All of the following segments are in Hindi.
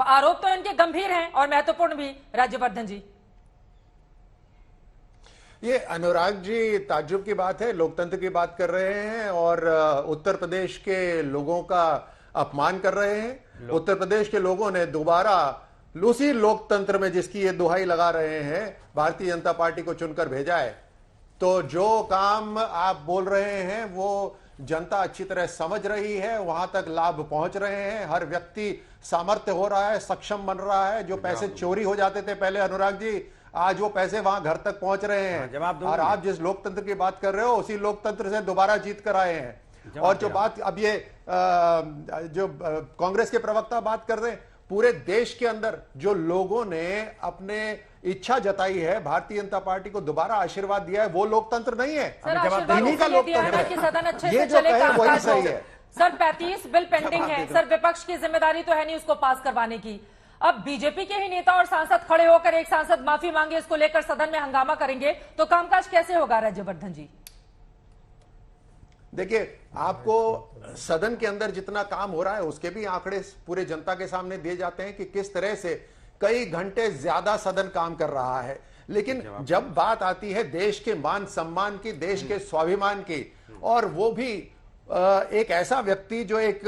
आरोप तो इनके गंभीर हैं और महत्वपूर्ण भी। राज्यवर्धन जी, ये अनुराग जी ताज्जुब की बात है, लोकतंत्र की बात कर रहे हैं और उत्तर प्रदेश के लोगों का अपमान कर रहे हैं। उत्तर प्रदेश के लोगों ने दोबारा उसी लोकतंत्र में जिसकी ये दुहाई लगा रहे हैं, भारतीय जनता पार्टी को चुनकर भेजा है। तो जो काम आप बोल रहे हैं वो जनता अच्छी तरह समझ रही है, वहां तक लाभ पहुंच रहे हैं, हर व्यक्ति सामर्थ्य हो रहा है, सक्षम बन रहा है। जो पैसे चोरी हो जाते थे पहले अनुराग जी, आज वो पैसे वहां घर तक पहुंच रहे हैं। और आप जिस लोकतंत्र की बात कर रहे हो उसी लोकतंत्र से दोबारा जीत कर आए हैं। और जो बात अब ये जो कांग्रेस के प्रवक्ता बात कर रहे हैं, पूरे देश के अंदर जो लोगों ने अपने इच्छा जताई है, भारतीय जनता पार्टी को दोबारा आशीर्वाद दिया है, वो लोकतंत्र नहीं है, इन्हीं का लोकतंत्र है। सदन अच्छे ये से जो चले कहे वही कामकाज सही हो। है। सर 35 बिल पेंडिंग है सर, विपक्ष की जिम्मेदारी तो है नहीं उसको पास करवाने की। अब बीजेपी के ही नेता और सांसद खड़े होकर एक सांसद माफी मांगे, इसको लेकर सदन में हंगामा करेंगे तो कामकाज कैसे होगा? राज्यवर्धन जी, देखिए, आपको सदन के अंदर जितना काम हो रहा है उसके भी आंकड़े पूरे जनता के सामने दिए जाते हैं कि किस तरह से कई घंटे ज्यादा सदन काम कर रहा है। लेकिन जब बात आती है देश के मान सम्मान की, देश के स्वाभिमान की, और वो भी एक ऐसा व्यक्ति जो एक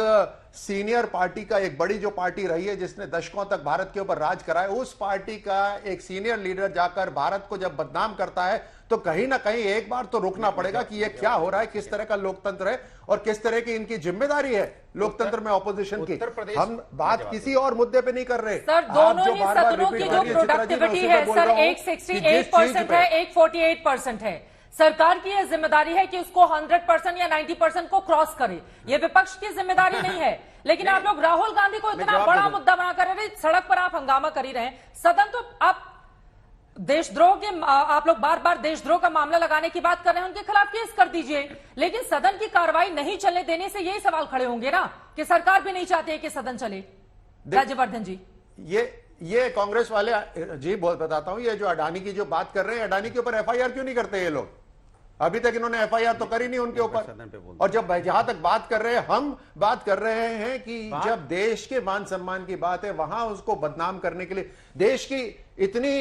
सीनियर पार्टी का, एक बड़ी जो पार्टी रही है जिसने दशकों तक भारत के ऊपर राज करा है, उस पार्टी का एक सीनियर लीडर जाकर भारत को जब बदनाम करता है तो कहीं ना कहीं एक बार तो रोकना पड़ेगा कि ये क्या हो रहा है, किस तरह का लोकतंत्र है और किस तरह की इनकी जिम्मेदारी है लोकतंत्र में ऑपोजिशन की। हम बात किसी और मुद्दे पे नहीं कर रहे सर। दोनों ही सदनों की जो प्रोडक्टिविटी है सर, एक 68% है, एक 48% है। सरकार की यह जिम्मेदारी है कि उसको 100% या 90% को क्रॉस करे, ये विपक्ष की जिम्मेदारी नहीं है। लेकिन आप लोग राहुल गांधी को इतना बड़ा मुद्दा बनाकर रहे, सड़क पर आप हंगामा कर ही रहे हैं। सदन तो आप देशद्रोह के, आप लोग बार बार देशद्रोह का मामला लगाने की बात कर रहे हैं, उनके खिलाफ केस कर दीजिए। लेकिन सदन की कार्रवाई नहीं चलने देने से यही सवाल खड़े होंगे ना कि सरकार भी नहीं चाहती है कि सदन चले। राज्यवर्धन जी, ये कांग्रेस वाले जी बताता हूं, ये जो अडानी की जो बात कर रहे हैं, अडानी के ऊपर एफआईआर क्यों नहीं करते ये लोग? अभी तक इन्होंने एफआईआर तो करी नहीं उनके ऊपर। और जब जहां तक बात कर रहे हैं, हम बात कर रहे हैं कि जब देश के मान सम्मान की बात है, वहां उसको बदनाम करने के लिए देश की इतनी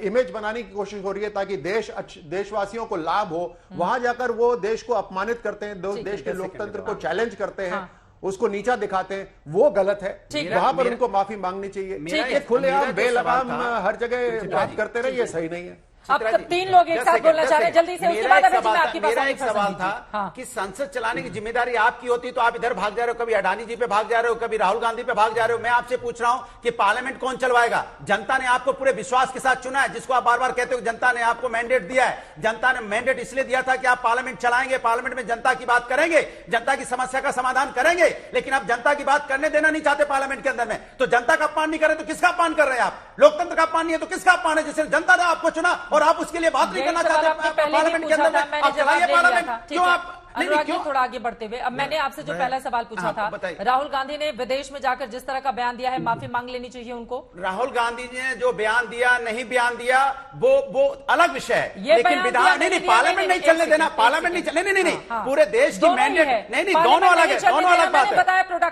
इमेज बनाने की कोशिश हो रही है ताकि देशवासियों को लाभ हो, वहां जाकर वो देश को अपमानित करते हैं, देश के लोकतंत्र को चैलेंज करते हैं, उसको नीचा दिखाते हैं, वो गलत है। वहां पर उनको माफी मांगनी चाहिए। खुलेआम बेलगाम हर जगह बात करते रहे, ये सही नहीं है। अब तक 3 लोग एक साथ बोलना चाह रहे हैं, जल्दी से। उसके बाद मेरा एक सवाल था कि संसद चलाने की जिम्मेदारी आपकी होती तो आप इधर भाग जा रहे हो, कभी अडानी जी पे भाग जा रहे हो, कभी राहुल गांधी पे भाग जा रहे हो। मैं आपसे पूछ रहा हूं कि पार्लियामेंट कौन चलवाएगा? जनता ने आपको पूरे विश्वास के साथ चुना है, जिसको आप बार बार कहते हो जनता ने आपको मैंडेट दिया है। जनता ने मैंडेट इसलिए दिया था कि आप पार्लियामेंट चलाएंगे, पार्लियामेंट में जनता की बात करेंगे, जनता की समस्या का समाधान करेंगे। लेकिन आप जनता की बात करने देना नहीं चाहते पार्लियामेंट के अंदर में, तो जनता का अपमान नहीं कर रहे तो किसका अपमान कर रहे हैं आप? लोकतंत्र का अपमान नहीं है तो किसका अपमान है? जिससे जनता ने आपको चुना और आप उसके लिए बात नहीं करना चाहते पार्लियामेंट के अंदर में। आप चलाइए पार्लियामेंट, क्यों आप अनुराग जी, थोड़ा आगे बढ़ते हुए अब मैंने आपसे जो पहला सवाल पूछा था, राहुल गांधी ने विदेश में जाकर जिस तरह का बयान दिया है, माफी मांग लेनी चाहिए उनको? राहुल गांधी जी ने जो बयान दिया, नहीं बयान दिया, वो अलग विषय है। लेकिन विधान नहीं, पार्लियामेंट नहीं चलने देना, पार्लियामेंट नहीं चलने, नहीं, पूरे देश की मैंडेट नहीं, दोनों अलग है, दोनों अलग बात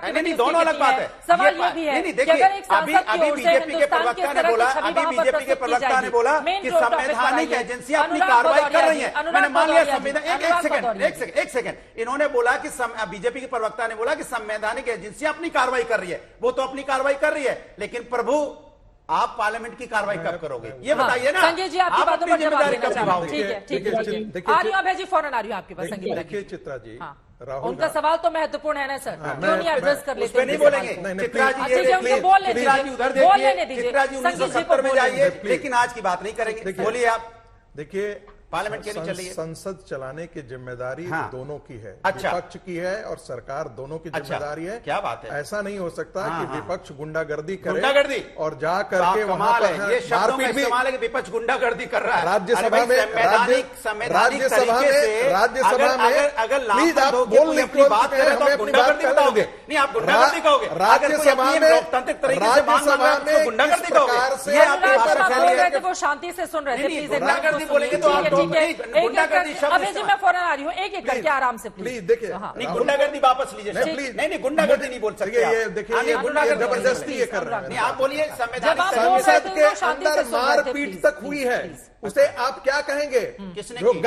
है। नहीं, दोनों अलग बात है। सवाल ये भी है, देखिए, अभी बीजेपी के प्रवक्ता ने बोला, अभी बीजेपी के प्रवक्ता ने बोला कि संवैधानिक एजेंसियां अपनी कार्रवाई कर रही है। मैंने मान लिया संविधान, एक सेकंड, इन्होंने बोला कि बीजेपी के प्रवक्ता ने बोला कि संवैधानिक एजेंसियां अपनी कार्रवाई कर रही है, वो तो अपनी कार्रवाई कर रही है, लेकिन प्रभु आप पार्लियामेंट की कार्रवाई कब करोगे? ये बताइए ना। संजय जी, आपकी बातों पर जवाब देना चाहता हूं। ठीक है, ठीक है, आ रही हूं अभय जी, फौरन आ रही हूं आपके पास। संगीत, देखिए चित्रा जी, उनका सवाल तो महत्वपूर्ण है ना सर, क्यों नहीं एड्रेस कर लेते? नहीं बोलेंगे चित्रा जी, चित्रा जी उधर देखिए, चित्रा जी 1970 में जाइए, लेकिन आज की बात नहीं करेंगे। बोलिए आप। देखिए, पार्लियामेंट के नहीं चलिए, संसद चलाने की जिम्मेदारी दोनों की है, अच्छा, विपक्ष की है और सरकार दोनों की जिम्मेदारी है। क्या बात है? ऐसा नहीं हो सकता कि विपक्ष गुंडागर्दी करे, गुंडागर्दी और जा करके वहां पर ये मारपीट भी, इस्तेमाल है कि विपक्ष गुंडागर्दी कर रहा है राज्यसभा में। राज्यसभा में अगर प्लीज आप बोल अपनी बात करें तो गुंडागर्दी बताओगे? नहीं, आप गुंडागर्दी कहोगे। राज्यसभा में लोकतांत्रिक तरीके से गुंडागर्दी कहोगे? ये आपकी भाषा वो शांति से सुन रहे थे, गुंडागर्दी बोलेंगे तो आप ठीक है, गुंडागर्दी शब्द अभय जी मैं फौरन आ रही हूँ, एक एक करके आराम से प्लीज देखिए, नहीं, गुंडागर्दी वापस लीजिए। नहीं, गुंडागर्दी नहीं बोल सकते। ये देखिए, ये जबरदस्ती ये कर रहे हैं। नहीं, आप बोलिए जब आप बोल रहे संसद थे के तो शांति से अंदर सुन रहे थे, मारपीट प्लीज, तक हुई है, प्लीज। उसे आप क्या कहेंगे? किसने जो की?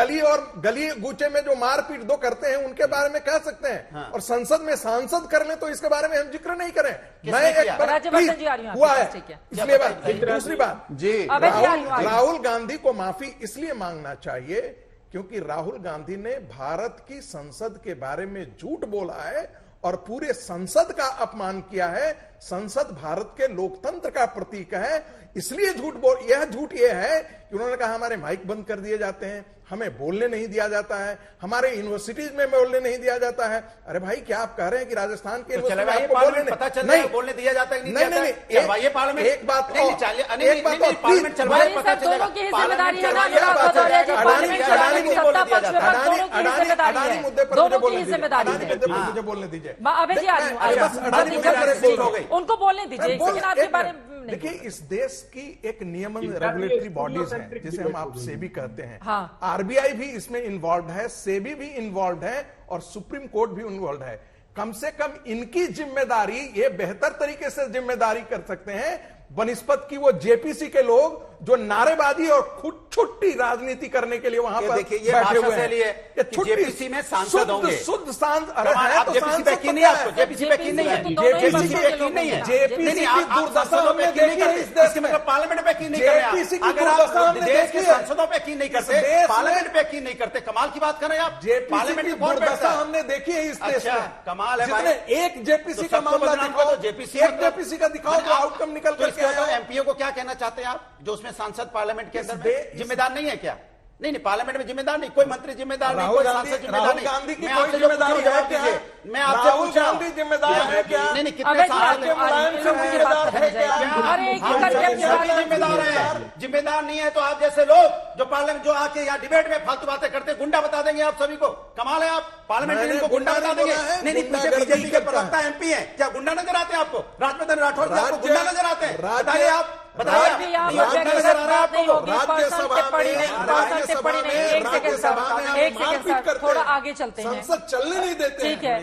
गली गूचे में जो मारपीट दो करते हैं उनके बारे में कह सकते हैं, और संसद में सांसद कर ले तो इसके बारे में हम जिक्र नहीं करें। मैं एक राज्यवर्धन जी आ रही हूं हुआ आपके है, पास, ठीक है। इसलिए बात। दूसरी बात जी, राहुल गांधी को माफी इसलिए मांगना चाहिए क्योंकि राहुल गांधी ने भारत की संसद के बारे में झूठ बोला है और पूरे संसद का अपमान किया है। संसद भारत के लोकतंत्र का प्रतीक है, इसलिए यह झूठ यह है कि उन्होंने कहा हमारे माइक बंद कर दिए जाते हैं, हमें बोलने नहीं दिया जाता है, हमारे यूनिवर्सिटीज में बोलने नहीं दिया जाता है। अरे भाई, क्या आप कह रहे हैं कि राजस्थान के बोलने दिया जाता है? नहीं, पार्लियामेंट एक बात पार्लियामेंट चलवाइए, पता चलेगा। दोनों की जिम्मेदारी है ना, अनुराग भदौरिया जी, पार्लियामेंट चलाने की सत्ता पक्ष विपक्ष दोनों की जिम्मेदारी है, दोनों की जिम्मेदारी है। मुझे बोलने दीजिए। अभय जी आ रही हूँ, उनको बोलने दीजिए, लेकिन आपके बारे में देखिए, इस देश की एक नियमन रेगुलेटरी बॉडीज है जिसे हम आप सेबी कहते हैं। हाँ। आरबीआई भी इसमें इन्वॉल्व है, सेबी भी इन्वॉल्व है और सुप्रीम कोर्ट भी इन्वॉल्व है। कम से कम इनकी जिम्मेदारी, ये बेहतर तरीके से जिम्मेदारी कर सकते हैं बनिस्पत की वो जेपीसी के लोग जो नारेबाजी और खुद छुट्टी राजनीति करने के लिए वहां पर देखिए, ये भाषा शैली है कि जेपीसी में सांसद होंगे, शुद्ध सांसद। आप जेपीसी पे यकीन नहीं है आपको? जेपीसी पे यकीन नहीं है, जेपीसी पे यकीन नहीं है, जेपीसी की दुर्दशा हमने देखी है। इसके मतलब पार्लियामेंट पे यकीन नहीं कर रहे हैं। अगर आप देश के सांसदों पे यकीन नहीं करते, पार्लियामेंट पे यकीन नहीं करते, कमाल की बात कर रहे हैं आप। पार्लियामेंट की दुर्दशा हमने देखी है इस देश में। कमाल है भाई। एक जेपीसी का मामला दिखाओ, जेपीसी का दिखाओ जो आउटकम निकल करके आया। एमपीओ को क्या कहना चाहते हैं आप, जो उसमें सांसद पार्लियामेंट के अंदर जिम्मेदार नहीं है क्या? नहीं, पार्लियामेंट में जिम्मेदार नहीं, कोई मंत्री जिम्मेदार नहीं, कोई सांसद जिम्मेदार नहीं। गांधी की मैं कोई आपसे जिम्मेदारी है क्या? मैं आपसे पूछ रहा हूं, गांधी जिम्मेदार है क्या? नहीं, कितने सांसद जिम्मेदार है? जिम्मेदार नहीं है तो आप जैसे लोग जो पार्लियामेंट जो आके यहाँ डिबेट में फालतू बातें करते, गुंडा बता देंगे आप सभी को। कमाल है, आप पार्लियामेंट में इनको गुंडा बता देंगे। नहीं, मुझे बीजेपी के प्रवक्ता एमपी है, क्या गुंडा नजर आते हैं आपको? राजवर्धन राठौर आपको गुंडा नजर आते हैं? बताइए आप, बताइए। थोड़ा आगे चलते हैं, संसद चलने नहीं देते। ठीक है।